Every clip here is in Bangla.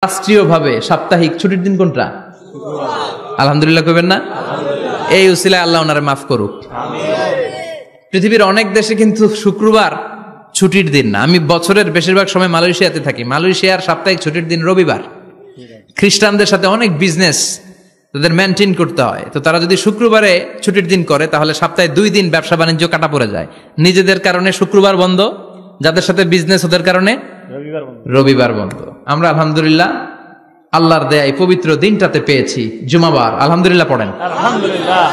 রাষ্ট্রীয়ভাবে সাপ্তাহিক ছুটির দিন কোনটা? আলহামদুলিল্লাহ কইবেন না? এই উসিলায় আল্লাহ ওনারে মাফ করুক। পৃথিবীর অনেক দেশে কিন্তু শুক্রবার ছুটির দিন না। আমি বছরের বেশিরভাগ সময় মালয়েশিয়াতে থাকি। মালয়েশিয়ার সাপ্তাহিক ছুটির দিন রবিবার। খ্রিস্টানদের সাথে অনেক বিজনেস তাদের মেনটেন করতে হয়, তো তারা যদি শুক্রবারে ছুটির দিন করে তাহলে সপ্তাহে 2 দিন ব্যবসা বাণিজ্য কাটা পড়ে যায়। নিজেদের কারণে শুক্রবার বন্ধ, যাদের সাথে বিজনেস ওদের কারণে রবিবার বন্ধ। আমরা আলহামদুলিল্লাহ আল্লাহর দেয়া এই পবিত্র দিনটাতে পেয়েছি জুমাবার। আলহামদুলিল্লাহ পড়েন আলহামদুলিল্লাহ।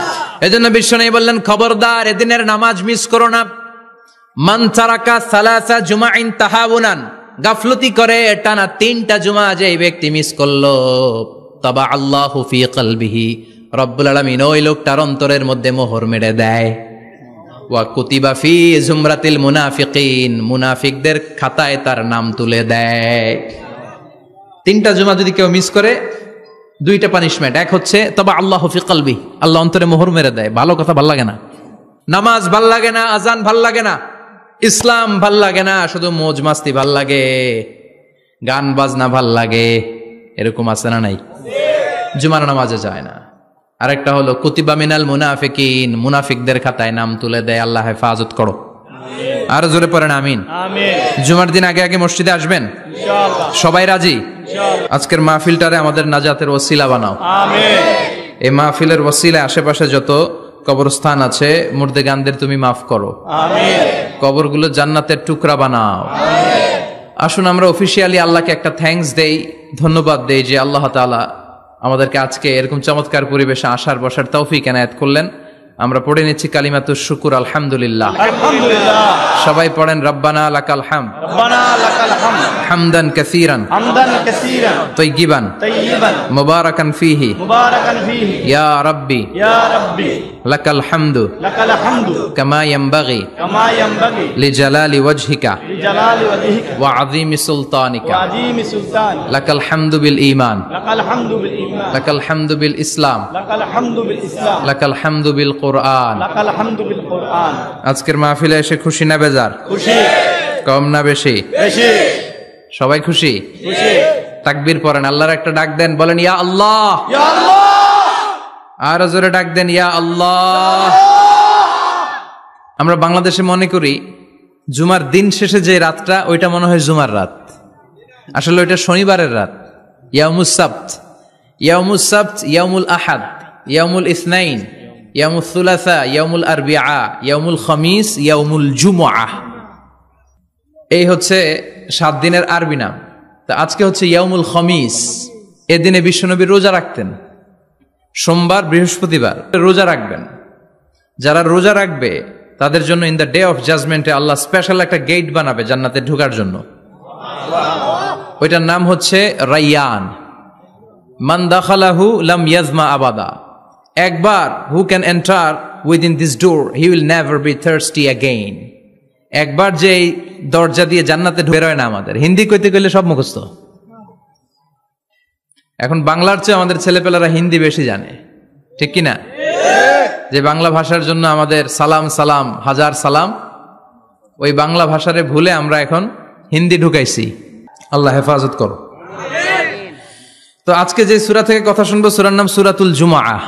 এজন্য বিশ্বনবী বললেন, খবরদার এদিনের নামাজ মিস করো না। মান তারাকা সালাসা জুমাইন তাহাউনান, গাফলতি করে টানা 3টা জুমা যে ব্যক্তি মিস করলো, তাবা আল্লাহু ফি কলবিহি, রব্বুল আলামিন ওই লোকটার অন্তরের মধ্যে মোহর মেরে দেয়। ওয়া কুতিবা ফি জুমরাতিল মুনাফিকিন, মুনাফিকদের খাতায় তার নাম তুলে দেয়। 3টা জুমা যদি কেউ মিস করে 2টা পানিশমেন্ট। এক হচ্ছে তবা আল্লাহু ফি কলবি, আল্লাহ অন্তরে মোহর মেরে দেয়। ভালো কথা ভাল লাগে না, নামাজ ভাল লাগে না, আজান ভাল লাগে না, ইসলাম ভাল লাগে না, শুধু মৌজ মাস্তি ভাল লাগে, গান বাজনা ভাল লাগে, এরকম আছে না নাই? জুমার নামাজে যায় না। আরেকটা হলো কুতিবা মিনাল মুনাফিকিন, মুনাফিকদের খাতায় নাম তুলে দেয়। আল্লাহ হেফাজত করো। আর জোরে পড়েন আমিন। জুমার দিন আগে আগে মসজিদে আসবেন ইনশাআল্লাহ। সবাই রাজি? আজকের মাহফিলটারে আমাদের নাজাতের ওসিলা বানাও। এই মাহফিলের ওসিলায় আশেপাশে যত কবরস্থান আছে মুর্দেগানদের তুমি মাফ করো। কবরগুলো জান্নাতের টুকরা বানাও। আসুন আমরা অফিসিয়ালি আল্লাহকে একটা থ্যাঙ্কস দেই, ধন্যবাদ দেই যে আল্লাহ তাআলা আমাদেরকে আজকে এরকম চমৎকার পরিবেশে আসার বসার তৌফিক এনায়েত করলেন। আমরা পড়ে নিচ্ছি কালিমাতুশ শুকুর, আলহামদুলিল্লাহ। সবাই পড়েন রব্বানা লাকাল হামদ, হামদান কাসীরান তাইয়িবান মুবারাকান ফীহি ইয়া রাব্বি লাকাল হামদু কামা ইয়ানবাগি লিজালালি ওয়াজহিকা ওয়া আযীমি সুলতানিকা লাকাল হামদু বিল ঈমান লাকাল হামদু বিল ইসলাম লাকাল হামদু বিল কুরআন। আজকের মাহফিলে এসে খুশি না বেজার? খুশি। কম না বেশি? বেশি। সবাই খুশি? খুশি। তাকবীর পড়েন, আল্লাহর একটা ডাক দেন, বলেন ইয়া আল্লাহ, ইয়া আল্লাহ। আর জোরে ডাক দেন ইয়া আল্লাহ। আমরা বাংলাদেশে মনে করি জুমার দিন শেষে যে রাতটা ওইটা মনে হয় জুমার রাত, আসলে ওইটা শনিবারের রাত। ইয়াউমুস সাবত, ইয়াউমুস সাবত, ইয়াউমুল আহাদ, ইয়াউমুল ইসনাইন, ইয়াউমুল সুলাসা, ইয়াউমুল আরবিআ, ইয়াউমুল খামিস, ইয়াউমুল জুমআহ। এই হচ্ছে 7 দিনের আরবি নাম। তা আজকে হচ্ছে ইয়াউমুল খামিস। এদিনে বিশ্বনবী রোজা রাখতেন। সোমবার, বৃহস্পতিবার রোজা রাখবেন। যারা রোজা রাখবে তাদের জন্য ইন দ্য ডে অফ জাজমেন্টে আল্লাহ স্পেশাল একটা গেট বানাবে জান্নাতে ঢোকার জন্য। ওইটার নাম হচ্ছে রাইয়ান। মান দাখালাহু লাম ইয়াজমা আবাদা। একবার who can enter within this door he will never be thirsty again. একবার যে দরজা দিয়ে জান্নাতে বেরোয় না আমাদের। হিন্দি কইতে গেলে সব মুখস্থ। এখন বাংলার চেয়ে আমাদের ছেলেপেলারা হিন্দি বেশি জানে, ঠিক কিনা? যে বাংলা ভাষার জন্য আমাদের সালাম সালাম হাজার সালাম, ওই বাংলা ভাষারে ভুলে আমরা এখন হিন্দি ঢুকাইছি। আল্লাহ হেফাজত করো। তো আজকে যে সূরা থেকে কথা শুনবো সূরার নাম সূরাতুল জুমআহ।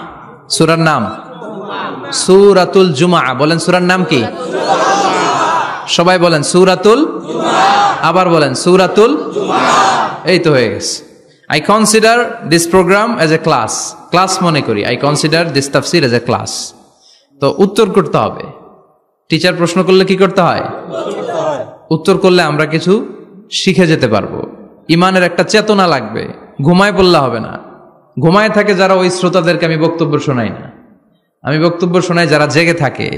সূরার নাম সূরাতুল জুমআহ। বলেন সূরার নাম কি? সবাই বলেন সূরাতুল জুমআহ। আবার বলেন সূরাতুল জুমআহ। এই তো হয়ে গেছে। I consider this program as a class. Class মনে করি। I consider this tafsir as a class. তো উত্তর করতে হবে। টিচার প্রশ্ন করলে কি করতে হয়? উত্তর করলে আমরা কিছু শিখে যেতে পারবো। ইমানের একটা চেতনা লাগবে। ঘুমায় পড়লে হবে না। ঘুমায় থাকে যারা, ওই শ্রোতাদেরকে আমি বক্তব্য শোনাই না। আমি বক্তব্য শোনাই যারা জেগে থাকে,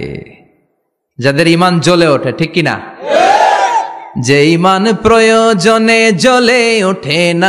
যাদের ইমান জ্বলে ওঠে, ঠিক কিনা? যে ইমান প্রয়োজনে জ্বলে ওঠে না।